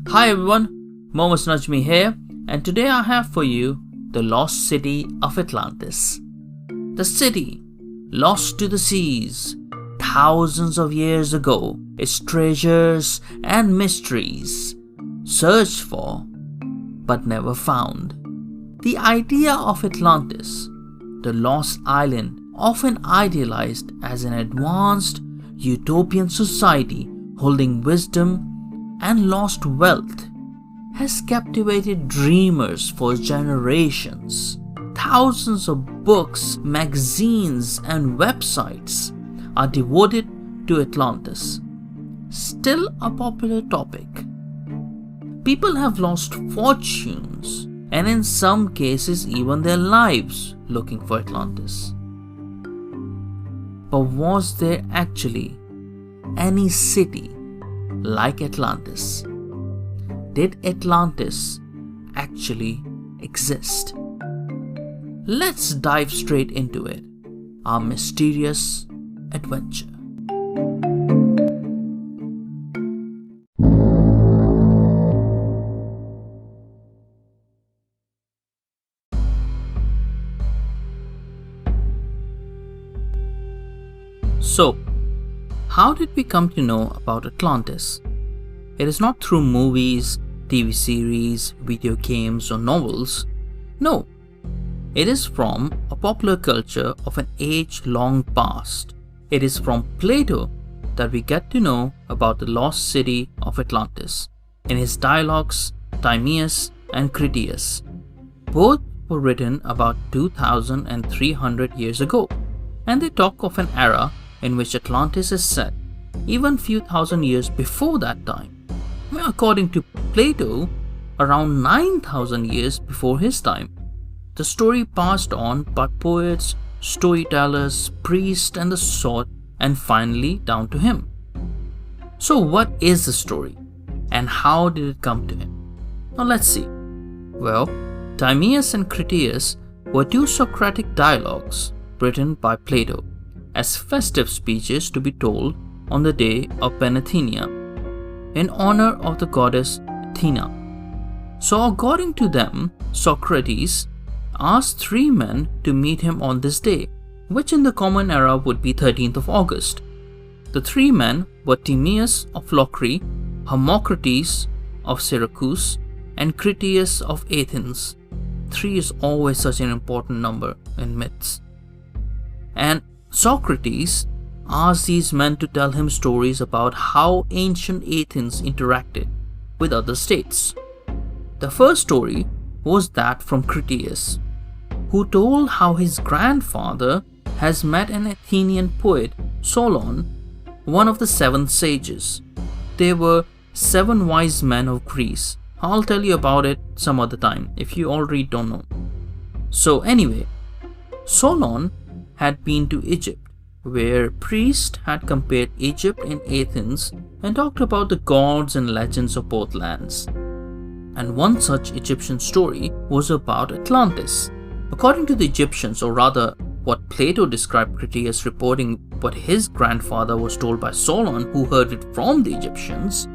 Hi everyone, Mohammed Najmi here, and today I have for you the lost city of Atlantis. The city, lost to the seas, thousands of years ago, its treasures and mysteries, searched for but never found. The idea of Atlantis, the lost island, often idealized as an advanced utopian society holding wisdom and lost wealth, has captivated dreamers for generations. Thousands of books, magazines, and websites are devoted to Atlantis. Still a popular topic. People have lost fortunes and in some cases even their lives looking for Atlantis. But was there actually any city like Atlantis? Did Atlantis actually exist? Let's dive straight into it, our mysterious adventure. So, how did we come to know about Atlantis? It is not through movies, TV series, video games, or novels. No, it is from a popular culture of an age-long past. It is from Plato that we get to know about the lost city of Atlantis in his dialogues Timeaus and Critias. Both were written about 2,300 years ago, and they talk of an era in which Atlantis is set, even few thousand years before that time. According to Plato, around 9,000 years before his time. The story passed on by poets, storytellers, priests, and the sword, and finally down to him. So what is the story, and how did it come to him? Now let's see. Well, Timeaus and Critias were two Socratic dialogues written by Plato as festive speeches to be told on the day of Panathenea, in honor of the goddess Athena. So according to them, Socrates asked three men to meet him on this day, which in the common era would be 13th of August. The three men were Timaeus of Locri, Hermocrates of Syracuse, and Critias of Athens. 3 is always such an important number in myths. And Socrates asked these men to tell him stories about how ancient Athens interacted with other states. The first story was that from Critias, who told how his grandfather has met an Athenian poet, Solon, one of the 7 sages. They were 7 wise men of Greece. I'll tell you about it some other time if you already don't know. So anyway, Solon had been to Egypt, where priests had compared Egypt and Athens and talked about the gods and legends of both lands. And one such Egyptian story was about Atlantis. According to the Egyptians, or rather what Plato described Critias reporting what his grandfather was told by Solon, who heard it from the Egyptians,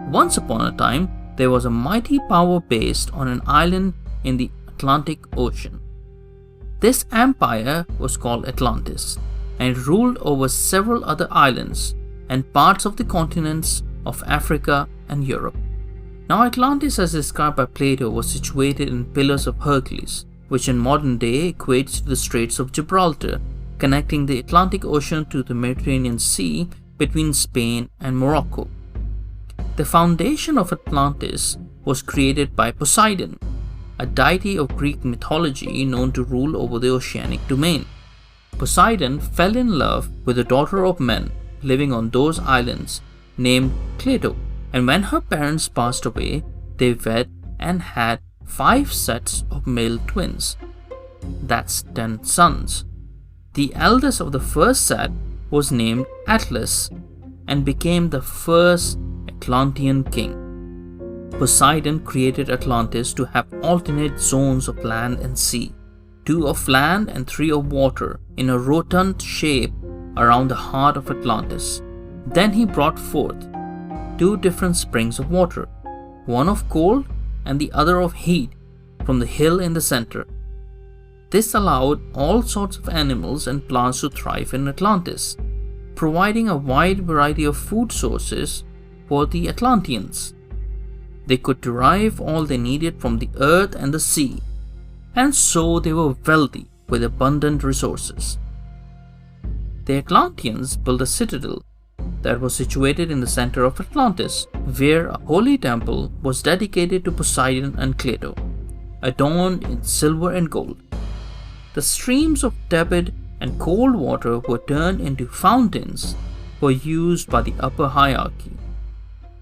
once upon a time there was a mighty power based on an island in the Atlantic Ocean. This empire was called Atlantis, and ruled over several other islands and parts of the continents of Africa and Europe. Now Atlantis, as described by Plato, was situated in Pillars of Hercules, which in modern day equates to the Straits of Gibraltar, connecting the Atlantic Ocean to the Mediterranean Sea between Spain and Morocco. The foundation of Atlantis was created by Poseidon, a deity of Greek mythology known to rule over the oceanic domain. Poseidon fell in love with a daughter of men living on those islands named Plato, and when her parents passed away, they wed and had 5 sets of male twins. That's 10 sons. The eldest of the first set was named Atlas and became the first Atlantean king. Poseidon created Atlantis to have alternate zones of land and sea, 2 of land and 3 of water, in a rotund shape around the heart of Atlantis. Then he brought forth 2 different springs of water, one of cold and the other of heat, from the hill in the center. This allowed all sorts of animals and plants to thrive in Atlantis, providing a wide variety of food sources for the Atlanteans. They could derive all they needed from the earth and the sea, and so they were wealthy with abundant resources. The Atlanteans built a citadel that was situated in the center of Atlantis, where a holy temple was dedicated to Poseidon and Plato, adorned in silver and gold. The streams of tepid and cold water were turned into fountains for use by the upper hierarchy.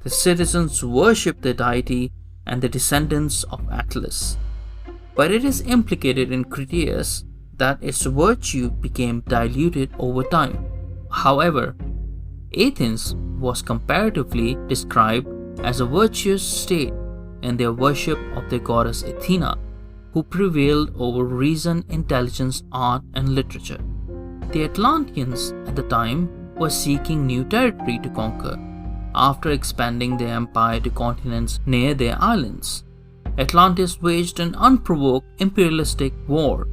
The citizens worshipped the deity and the descendants of Atlas, but it is implicated in Critias that its virtue became diluted over time. However, Athens was comparatively described as a virtuous state in their worship of their goddess Athena, who prevailed over reason, intelligence, art, and literature. The Atlanteans at the time were seeking new territory to conquer after expanding their empire to continents near their islands. Atlantis waged an unprovoked imperialistic war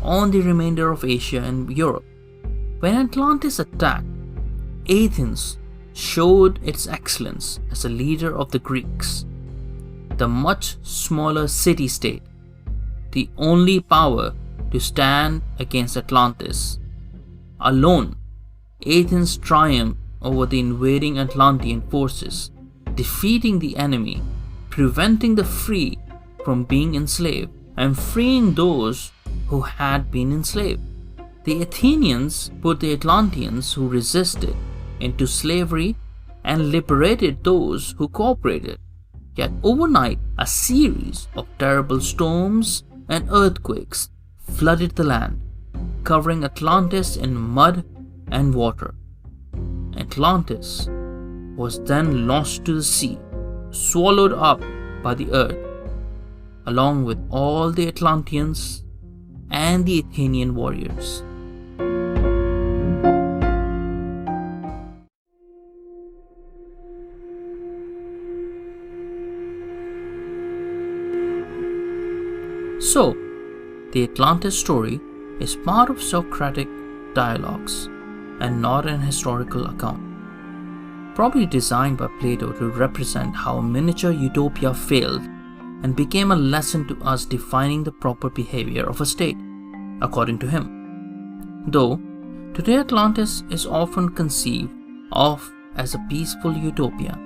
on the remainder of Asia and Europe. When Atlantis attacked, Athens showed its excellence as a leader of the Greeks, the much smaller city-state, the only power to stand against Atlantis. Alone, Athens triumphed over the invading Atlantean forces, defeating the enemy, preventing the free from being enslaved, and freeing those who had been enslaved. The Athenians put the Atlanteans who resisted into slavery and liberated those who cooperated. Yet overnight, a series of terrible storms and earthquakes flooded the land, covering Atlantis in mud and water. Atlantis was then lost to the sea, swallowed up by the earth, along with all the Atlanteans and the Athenian warriors. So, the Atlantis story is part of Socratic dialogues and not an historical account, probably designed by Plato to represent how a miniature utopia failed and became a lesson to us defining the proper behavior of a state, according to him. Though, today Atlantis is often conceived of as a peaceful utopia,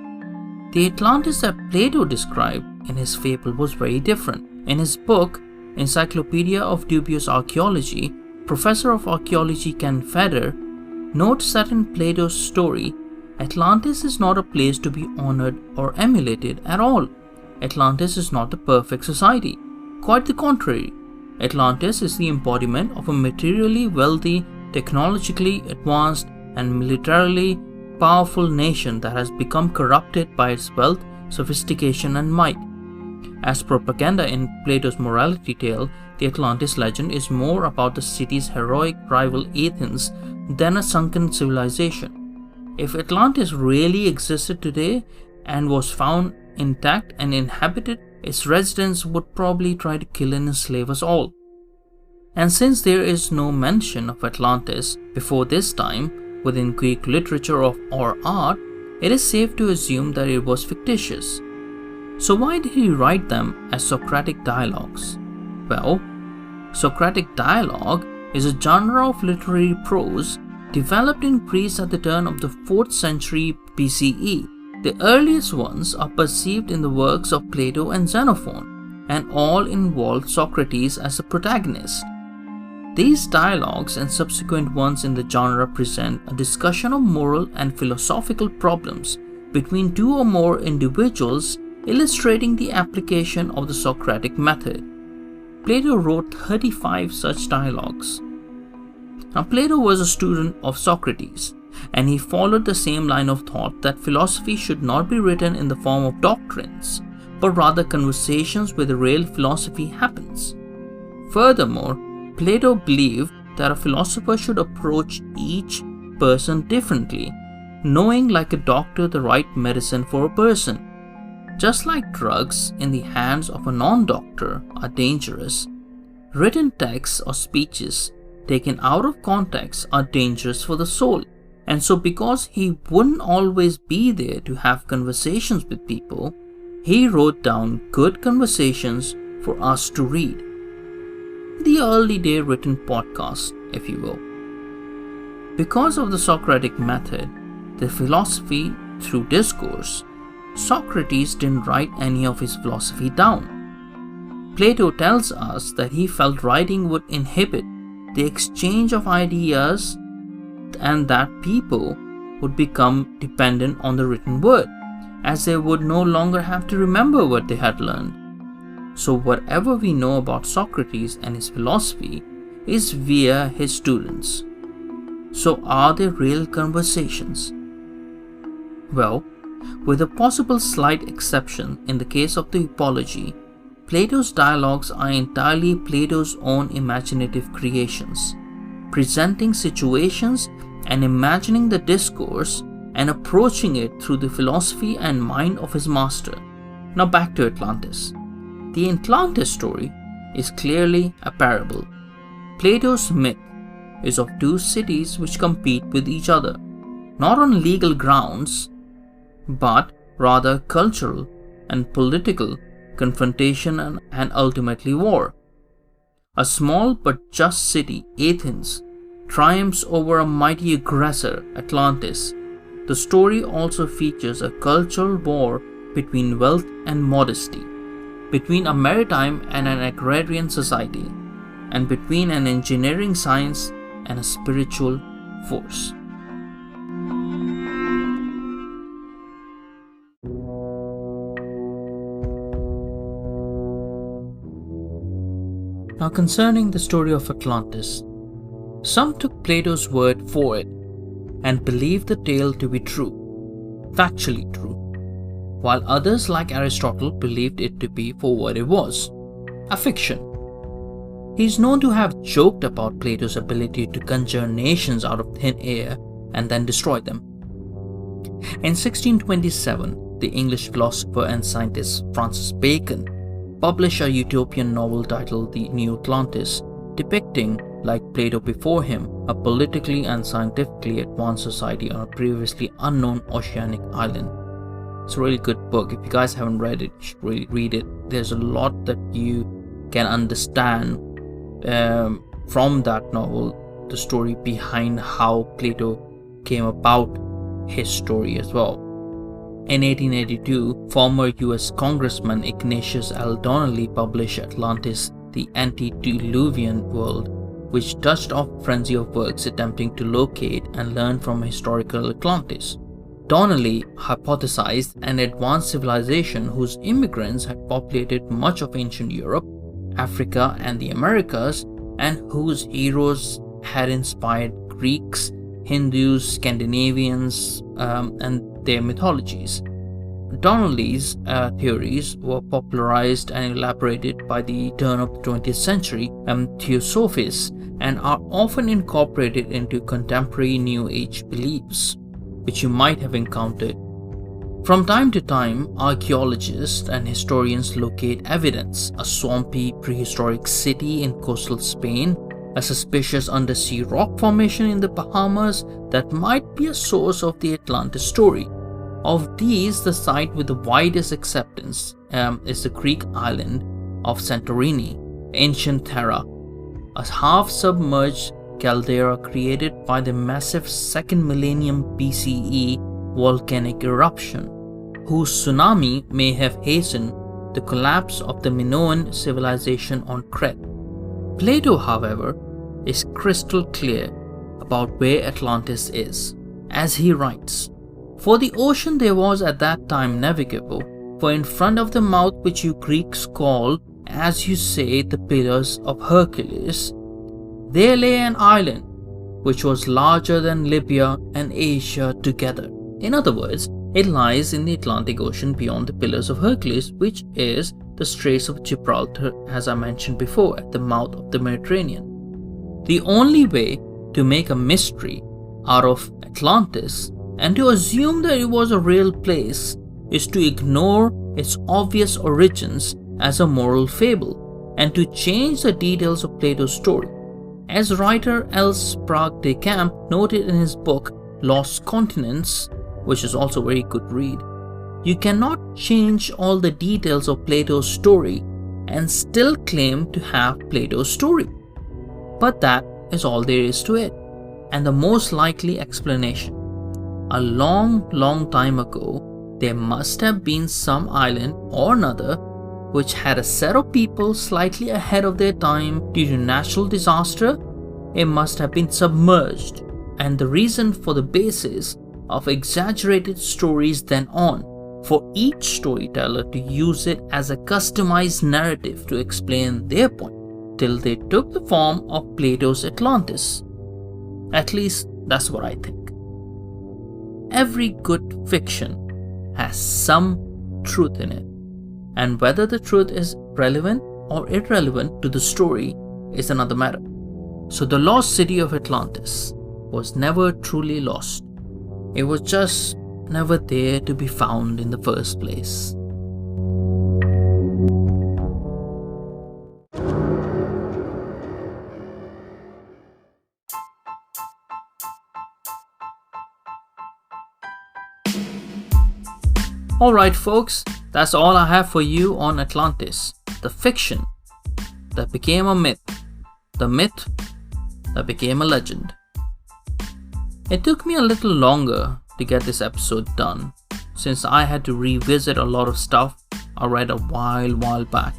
the Atlantis that Plato described in his fable was very different. In his book, Encyclopedia of Dubious Archaeology, Professor of Archaeology Ken Feder notes that in Plato's story, Atlantis is not a place to be honored or emulated at all. Atlantis is not the perfect society. Quite the contrary. Atlantis is the embodiment of a materially wealthy, technologically advanced, and militarily powerful nation that has become corrupted by its wealth, sophistication, and might. As propaganda in Plato's morality tale, the Atlantis legend is more about the city's heroic rival Athens than a sunken civilization. If Atlantis really existed today and was found intact and inhabited, its residents would probably try to kill and enslave us all. And since there is no mention of Atlantis before this time within Greek literature or art, it is safe to assume that it was fictitious. So why did he write them as Socratic dialogues? Well, Socratic dialogue is a genre of literary prose developed in Greece at the turn of the 4th century BCE. The earliest ones are perceived in the works of Plato and Xenophon, and all involve Socrates as the protagonist. These dialogues and subsequent ones in the genre present a discussion of moral and philosophical problems between two or more individuals, illustrating the application of the Socratic method. Plato wrote 35 such dialogues. Now, Plato was a student of Socrates, and he followed the same line of thought that philosophy should not be written in the form of doctrines, but rather conversations where the real philosophy happens. Furthermore, Plato believed that a philosopher should approach each person differently, knowing like a doctor the right medicine for a person. Just like drugs in the hands of a non-doctor are dangerous, written texts or speeches taken out of context are dangerous for the soul. And so because he wouldn't always be there to have conversations with people, he wrote down good conversations for us to read. The early day written podcast, if you will. Because of the Socratic method, the philosophy through discourse, Socrates didn't write any of his philosophy down. Plato tells us that he felt writing would inhibit the exchange of ideas and that people would become dependent on the written word, as they would no longer have to remember what they had learned. So whatever we know about Socrates and his philosophy is via his students. So are they real conversations? Well, with a possible slight exception in the case of the Mythology, Plato's dialogues are entirely Plato's own imaginative creations, presenting situations and imagining the discourse and approaching it through the philosophy and mind of his master. Now back to Atlantis. The Atlantis story is clearly a parable. Plato's myth is of two cities which compete with each other, not on legal grounds, but rather cultural and political confrontation and ultimately war. A small but just city, Athens, triumphs over a mighty aggressor, Atlantis. The story also features a cultural war between wealth and modesty, between a maritime and an agrarian society, and between an engineering science and a spiritual force. Now concerning the story of Atlantis, some took Plato's word for it and believed the tale to be true, factually true, while others like Aristotle believed it to be for what it was, a fiction. He is known to have joked about Plato's ability to conjure nations out of thin air and then destroy them. In 1627, the English philosopher and scientist Francis Bacon published a utopian novel titled The New Atlantis, depicting, like Plato before him, a politically and scientifically advanced society on a previously unknown oceanic island. It's a really good book. If you guys haven't read it, you should really read it. There's a lot that you can understand from that novel, the story behind how Plato came about his story as well. In 1882, former US Congressman Ignatius L. Donnelly published Atlantis, the Antediluvian World, which touched off a frenzy of works attempting to locate and learn from historical Atlantis. Donnelly hypothesized an advanced civilization whose immigrants had populated much of ancient Europe, Africa, and the Americas, and whose heroes had inspired Greeks, Hindus, Scandinavians, and their mythologies. Donnelly's theories were popularized and elaborated by the turn of the 20th century Theosophists and are often incorporated into contemporary New Age beliefs, which you might have encountered. From time to time, archaeologists and historians locate evidence: a swampy prehistoric city in coastal Spain, a suspicious undersea rock formation in the Bahamas that might be a source of the Atlantis story. Of these, the site with the widest acceptance is the Greek island of Santorini, ancient Thera, a half-submerged caldera created by the massive 2nd millennium BCE volcanic eruption, whose tsunami may have hastened the collapse of the Minoan civilization on Crete. Plato, however, is crystal clear about where Atlantis is, as he writes, "For the ocean there was at that time navigable, for in front of the mouth which you Greeks call, as you say, the Pillars of Hercules, there lay an island which was larger than Libya and Asia together." In other words, it lies in the Atlantic Ocean beyond the Pillars of Hercules, which is the Straits of Gibraltar, as I mentioned before, at the mouth of the Mediterranean. The only way to make a mystery out of Atlantis and to assume that it was a real place is to ignore its obvious origins as a moral fable and to change the details of Plato's story. As writer L. Sprague de Camp noted in his book Lost Continents, which is also a very good read, you cannot change all the details of Plato's story and still claim to have Plato's story. But that is all there is to it, and the most likely explanation. A long time ago, there must have been some island or another which had a set of people slightly ahead of their time due to natural disaster. It must have been submerged, and the reason for the basis of exaggerated stories then on, for each storyteller to use it as a customized narrative to explain their point, till they took the form of Plato's Atlantis. At least that's what I think. Every good fiction has some truth in it, and whether the truth is relevant or irrelevant to the story is another matter. So the lost city of Atlantis was never truly lost. It was just never there to be found in the first place. Alright folks, that's all I have for you on Atlantis, the fiction that became a myth, the myth that became a legend. It took me a little longer to get this episode done, since I had to revisit a lot of stuff I read a while back.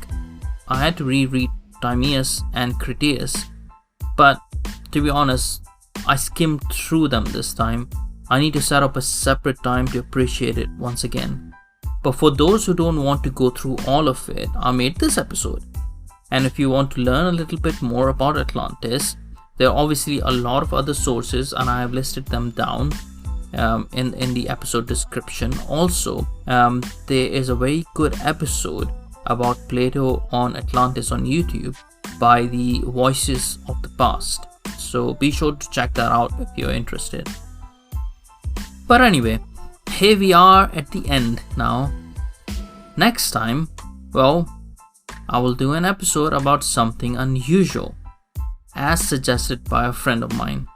I had to reread Timeaus and Critias, but to be honest, I skimmed through them this time. I need to set up a separate time to appreciate it once again. But for those who don't want to go through all of it, I made this episode. And if you want to learn a little bit more about Atlantis, there are obviously a lot of other sources and I have listed them down in the episode description. Also, there is a very good episode about Plato on Atlantis on YouTube by the Voices of the Past. So be sure to check that out if you're interested. But anyway, here we are at the end now. Next time, well, I will do an episode about something unusual, as suggested by a friend of mine.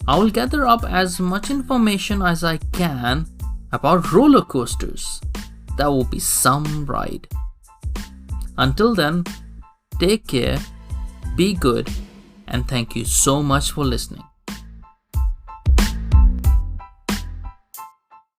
I will gather up as much information as I can about roller coasters. That will be some ride. Until then, take care, be good, and thank you so much for listening.